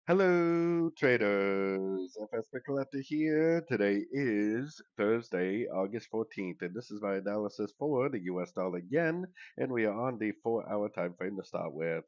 Hello, traders. FX Pip Collector here. Today is Thursday, August 14th, and this is my analysis for the US dollar yen, and we are on the 4-hour time frame to start with.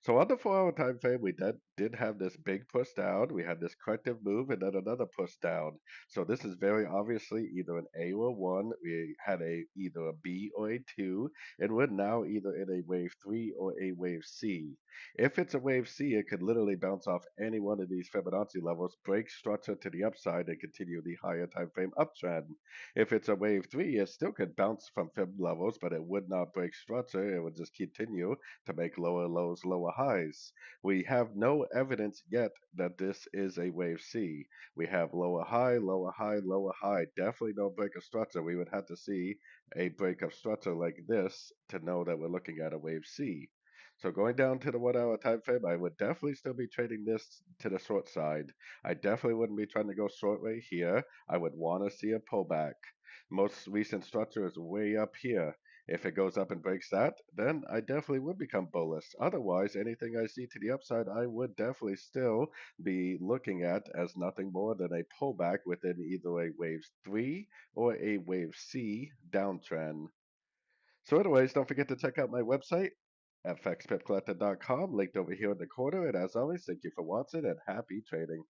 So on the 4-hour time frame, we did have this big push down. We had this corrective move and then another push down. So this is very obviously either an A or 1. We had either a B or a 2, and we're now either in a wave 3 or a wave C. If it's a wave C, it could literally bounce off any one of these Fibonacci levels, break structure to the upside, and continue the higher time frame uptrend. If it's a wave 3, it still could bounce from Fib levels, but it would not break structure. It would just continue to make lower lows, lower highs. We have no evidence yet that this is a wave C. We have lower high, lower high, lower high. Definitely no break of structure. We would have to see a break of structure like this to know that we're looking at a wave C. So going down to the 1 hour time frame, I would definitely still be trading this to the short side. I definitely wouldn't be trying to go short right here. I would want to see a pullback. Most recent structure is way up here. If it goes up and breaks that, then I definitely would become bullish. Otherwise, anything I see to the upside, I would definitely still be looking at as nothing more than a pullback within either a wave 3 or a wave C downtrend. So anyways, don't forget to check out my website, fxpipcollector.com, linked over here in the corner. And as always, thank you for watching and happy trading.